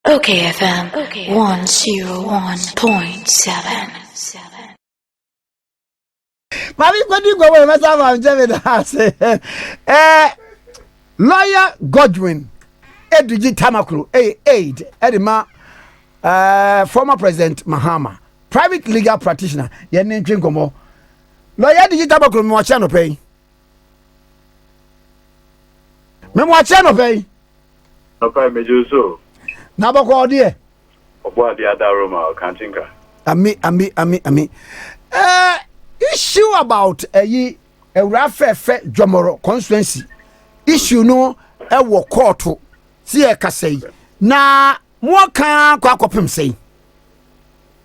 OKFM 101.7. Mami kwadi go we masa ma jeme da ase. Lawyer Godwin Edudzi Tamakloe aid edema former President Mahama, private legal practitioner. Ye ntwe nkomo. Lawyer Edudzi Tamakloe me wacha no pay. Me wacha no pay. Okay, mejuso. Na bako de. Obo ade adaroma kantinka. Ami. Issue about Ewrafefe Jomoro constituency. Issue no ewo court si e kasei. Na mo kan kwa kopim sei.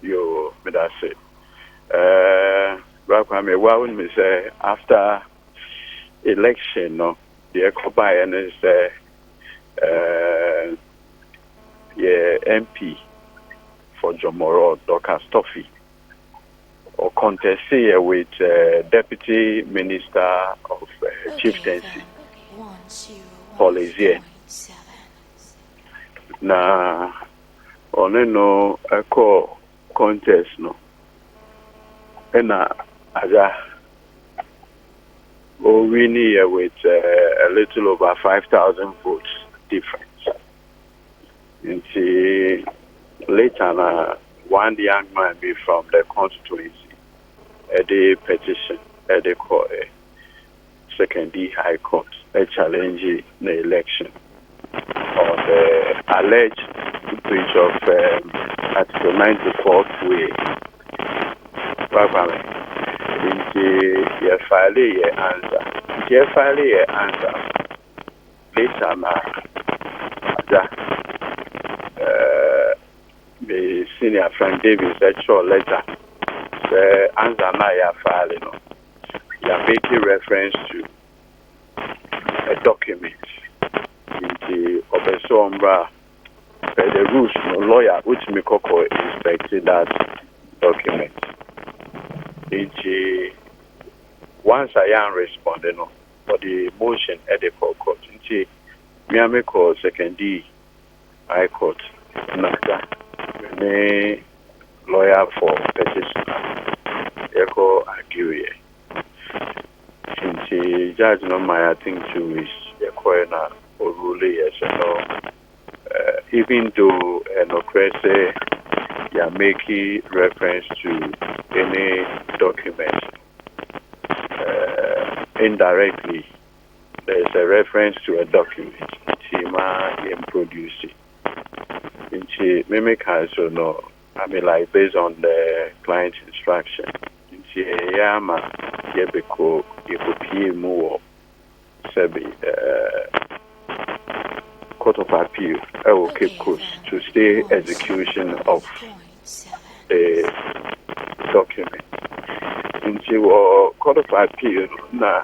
Yo, me da say. Rakwa me wa won me say after election no, the ekoba and is MP for Jomoro, Dr. Stoffy, or contest here with Deputy Minister of Chieftaincy, Polizier. Na on no echo contest no. Ena aja winning here with a little over 5,000 votes difference. Until later, one young man be from the constituency, the petition, the court, second D High Court, a challenge the election on the alleged breach of Article 94 way. Into file answer. Later, the senior friend David said, sure, letter. The answer now you are filing. You are making reference to a document in the Obesombra. The rules, no lawyer, which Mikoko inspected that document. Once I am responding for the motion at the court, Miami Court, second D High Court, me lawyer for petition, Echo argue. Since judge no my I think 2 weeks, Echo or rule yes no. Even though no say you are making reference to any document indirectly, there is a reference to a document. Tima produce it. Mimic has no. I mean, like based on the client's instruction. Yama yebeko yekopi more sebi Court of Appeal Keep Coast to stay execution of the document. Into Court of Appeal na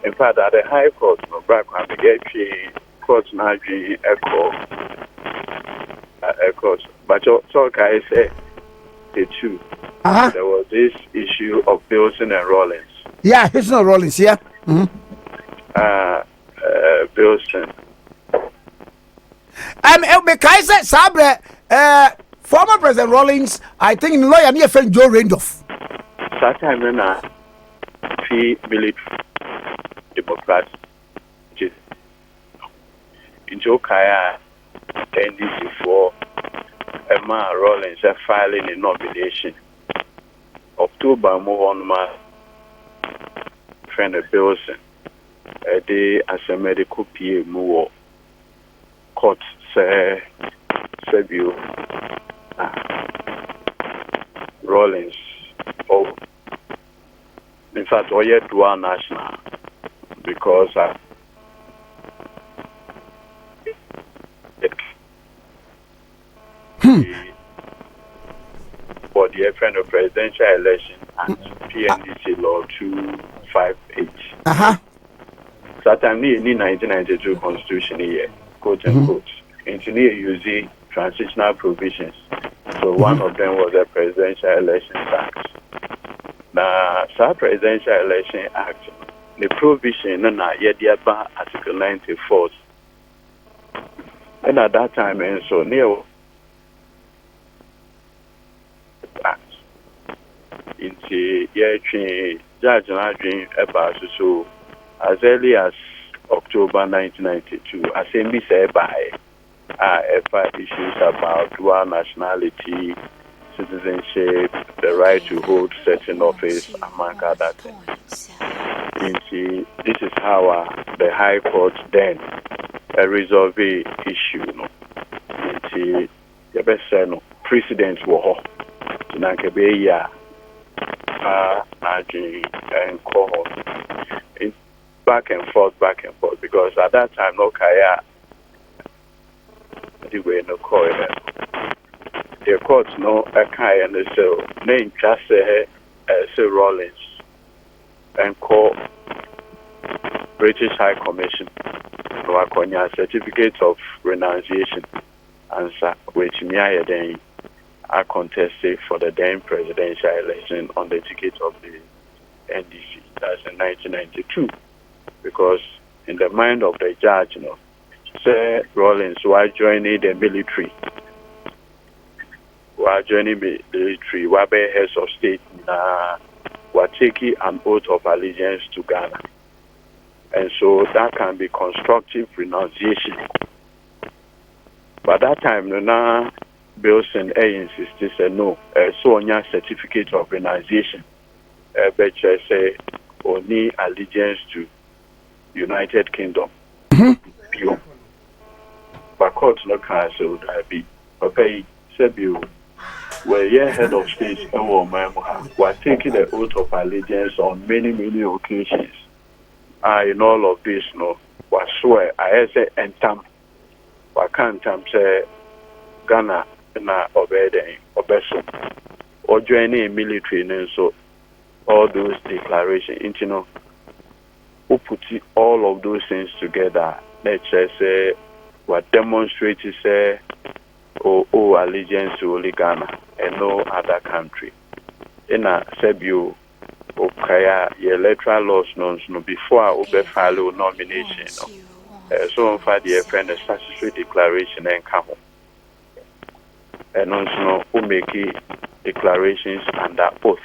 in fact at the High Court no back when we get court na echo but so guys say the two. There was this issue of Bilson and Rollins. Yeah, it's not Rollins, yeah. Bilson. Because Sabre, former President Rollins, I think in lawyer near friend Joe Randolph. That time when military Democrats in Joe Kaya NDC for Emma Rollins filing a nomination. October move on my friend Bilson. A day as a medical PA move court say Sebio Rollins. Oh, in fact, we yet dual national because for the friend of presidential election and PNDC law 258. That time in 1992 constitution here, quote unquote, into using transitional provisions. So one of them was the Presidential Election Act. Now, the Presidential Election Act, the provision na Article 94. And at that time, and so near into Judge Nadrin about so as early as October 1992, Assembly said by issues about dual nationality, citizenship, the right to hold certain office, among other things. This is how the High Court then resolved the issue. The best precedents were back and forth, because at that time, no kaya, the way no coin. The court no kaya and so name just say Rollins and call British High Commission no certificate of renunciation answer which me I then are contested for the then presidential election on the ticket of the NDC. That's in 1992. Because in the mind of the judge, Sir Rollins was joining the military. While joining the military, while being heads of state, were taking an oath of allegiance to Ghana. And so that can be constructive renunciation. But that time, Bilson insisted, said no, so on your certificate of renunciation, but say only allegiance to United Kingdom. Pure. But court no cancel that be. Okay, said you were your head of state and were taking the oath of allegiance on many occasions. In all of this, was swear I say and tam. I can't say Ghana na obeying obeso or joining military and so all those declarations, who put all of those things together, let's say, what demonstrated say, allegiance to only Ghana and no other country. In a Sebio, Okaya, electoral laws, no, before Obe file nomination, so far the FN a statutory declaration and come. And also, who make declarations under oath.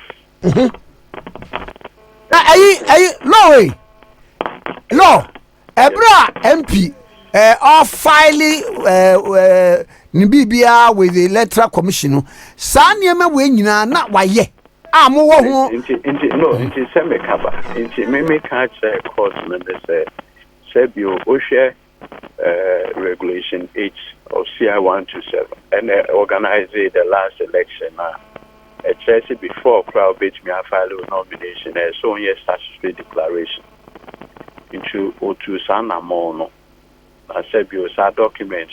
No way. No, Ebra MP are filing Nibibia with the electoral commission. Sanyama Wayna, not why ye. I'm over. No, into Semekaba, into Mimic court members say, you Osha regulation 8 of CI 127 and organize the last election. It says before crowd bait me a file nomination as so yes statutory declaration. Into O2 Sana Mono. I said, you saw document,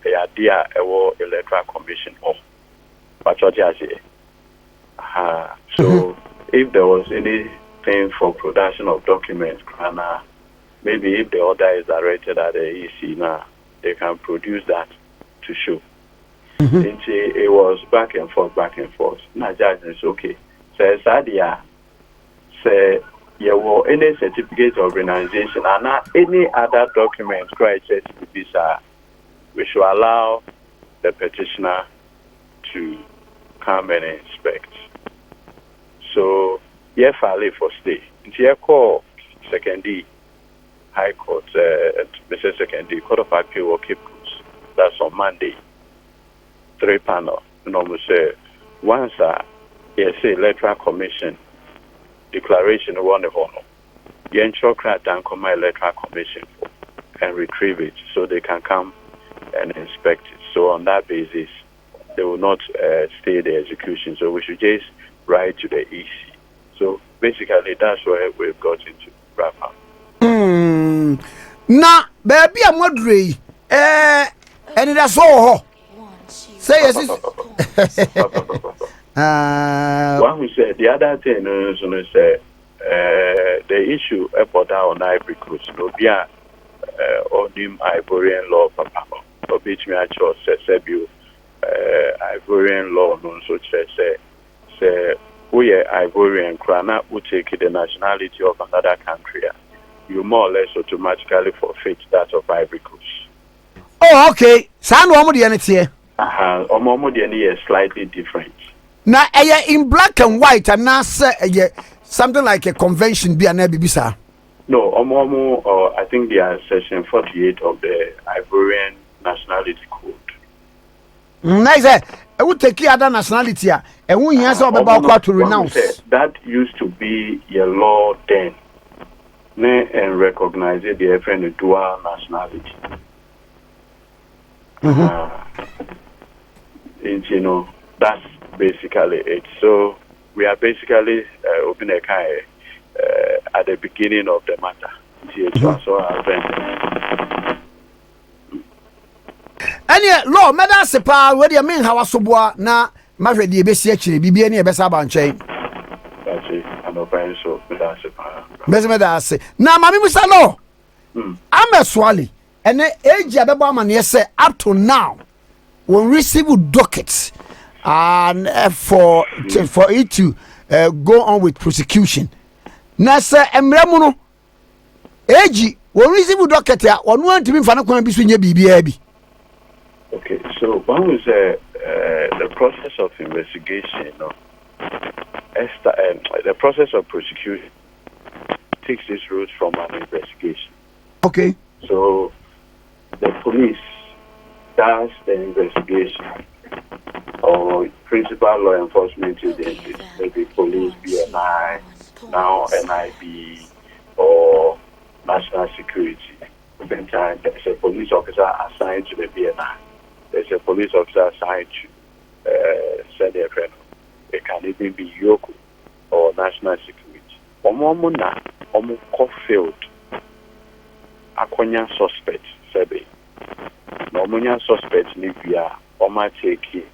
the idea a electoral commission or but what you say. So if there was anything for production of documents, maybe if the order is directed at the EC now, they can produce that to show. It was back and forth. Now judge is okay. So Sadia say any certificate of renunciation and any other document created to be we should allow the petitioner to come and inspect. So file for stay. Here call second D High Court, Mr. Second D Court of Appeal or Cape Coast. That's on Monday. 3 panel. Say once electoral commission declaration one of honor. Yenchokra dan come electoral commission and retrieve it so they can come and inspect it. So on that basis, they will not stay the execution. So we should just write to the EC. So basically, that's where we've got into wrap up. Now, baby, I'm not ready. And that's all. Say yes. One who said the other thing is the issue about on Ivory Coast. No, be on him Ivorian law, papa. Or beach me at church, say, Ivorian law, no, so say, we are Ivorian, Krana, who take the nationality of another country. You more or less automatically forfeit that of Ivory Coast. Oh, okay. Sound one more the here. Omomodiani is slightly different. Now, in black and white, and now say something like a convention be an ebibisa. No, I think they are section 48 of the Ivorian Nationality Code. Nice. I would take other nationality. And we hear so about to renounce. That used to be your law then. And recognize the different dual nationality. That's basically it. So we are basically opening a kind at the beginning of the matter. And law, Madam Sepa, what do you mean? How was so now? Mavre the best actually, be any best about chain. That's it. I'm not paying so. Madam Sepa. Best now, Mammy Musa law. I'm a swally, and the age of Abaman, yes, up to now, when receive dockets and for it to go on with prosecution. Nasa Emremono age when receive docket, one want to be found between your BBAB. Okay, so one was the process of investigation, the process of prosecution takes its roots from an investigation. Okay. So the police does the investigation, or principal law enforcement agencies, maybe police, BNI, now NIB, or national security. Sometimes there's a police officer assigned to the BNI. There's a police officer assigned to send a friend. It can even be Yoko or national security. Omomuna, field. Akonya suspect, Sebe. Nomunya suspect, Nivia, Oma take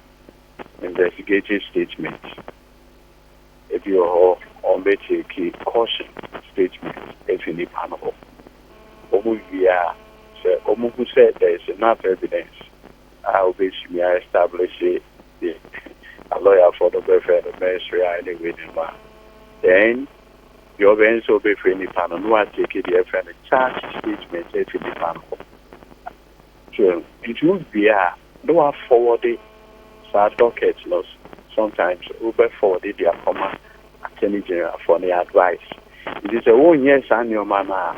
investigative statement. If you are on take caution statement, if you need panel. Omuvia, Omu who said there is enough evidence. I'll be establish a lawyer for the welfare of the ministry anyway. Then your bench will be free panel. No, I take it the FN charge statement if you panel. So it would be no forwarded docket loss. Sometimes over forwarded their former attorney general for the advice. It is a 1 year annual manner.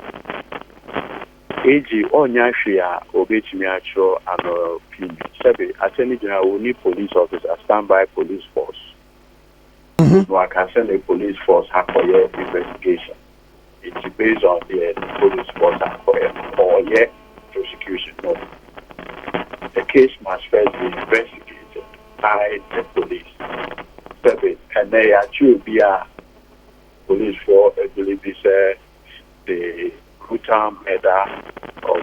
AG on Yashia obey me actual and opinion. Attorney General will need police officer, standby police force. No, I can send a police force for your investigation. It's based on the police force or yet prosecution. No. The case must first be investigated by the police. And they actually be a police force, I believe it's the brutal murder of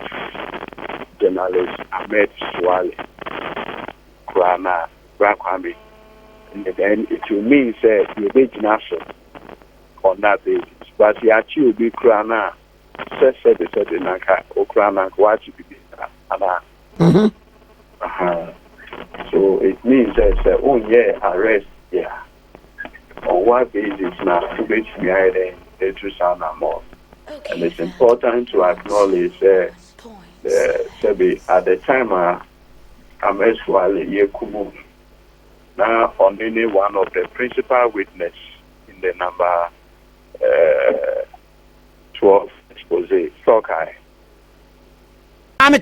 journalist Ahmed Swale Krana Brakwame. And then it will mean that you be national on that basis. But the actually be Krana said the Naka or Krana what you be So it means that arrest on what basis now to be behind the two sound more. Okay. And it's important to acknowledge at the time I'm Yekumu now on any one of the principal witness in the number 12 expose Sokai. In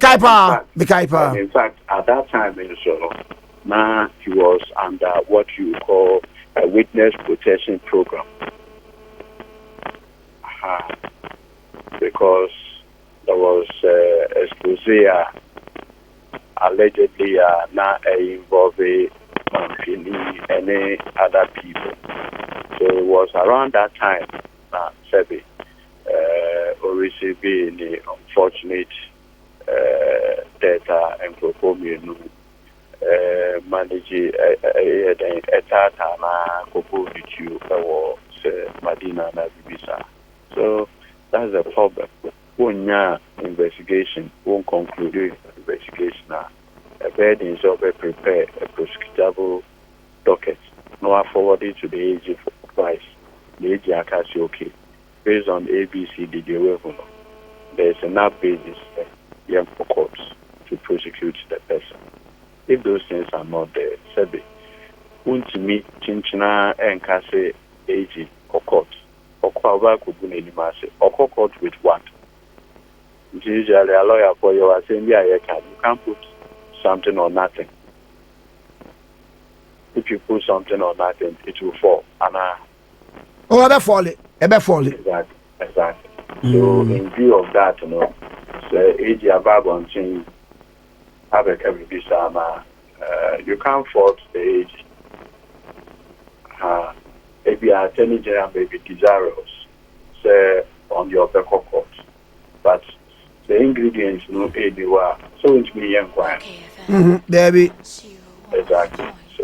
fact, at that time in Solo, now he was under what you call a witness protection program. Because there was expose allegedly not involving any other people. So it was around that time that Sebi received the unfortunate data and proposal manage a tata Madina na Bibisa. So that's the problem. When your investigation won't conclude investigation, a bed is over prepare a prosecutable docket. No, forward it to the AG for advice. The AG Akasi okay. Based on ABCD, there's enough basis for courts to prosecute the person. If those things are not there, Sebi, untimi chinchina enkase age or court. Or cover could be any massive. Or court with what? Usually a lawyer for you are saying, yeah, you can't put something or nothing. If you put something or nothing, it will fall. And ever fall it. Exactly. So in view of that, so age above on change, have a visa. You can't fault the age. Maybe attorney general may be desirous, say on your record court, but the ingredients no anywhere. So it's me inquiry. Debbie. Exactly. So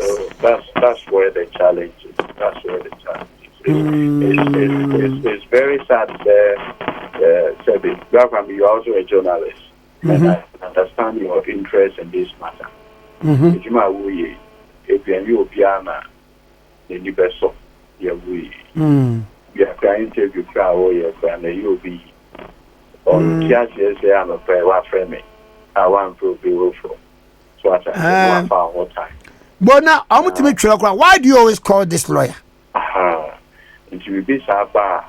that's where the challenge is. That's where the challenge is. It's very sad. You're also a journalist, and I understand your interest in this matter. If you piano, then you best so we are trying to interview crowd and you'll be on say I'm a prayer friend. I want to be willful. So I found more time. But now I'm going to make sure. Why do you always call this lawyer? And to be bar,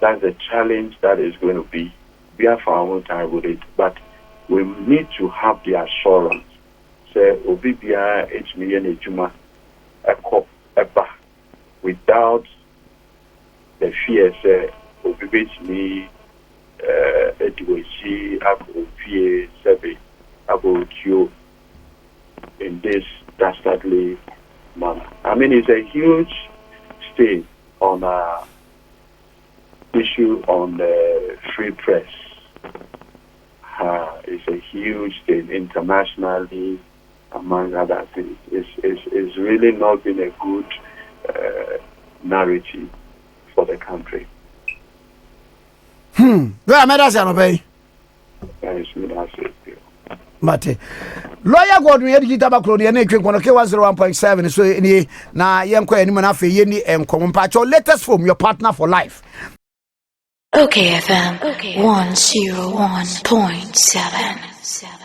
that's the challenge that is going to be. We have our own time with it, but we need to have the assurance. Say, Obibia H million ejuma a cop a bar without the fear. Say, Obibia me Edudzi Tamakloe Sebe about you in this dastardly manner. I mean, it's a huge stain on issue on the free press. It's a huge thing internationally, among other things. It's really not been a good narrative for the country. Where made us obey? Mate. Lawyer Godwin Edudzi Tamakloe and Edwin 101.7 so any na yenko anymore afi yeni enkom mpacho latest from your partner for life. OKFM 101.7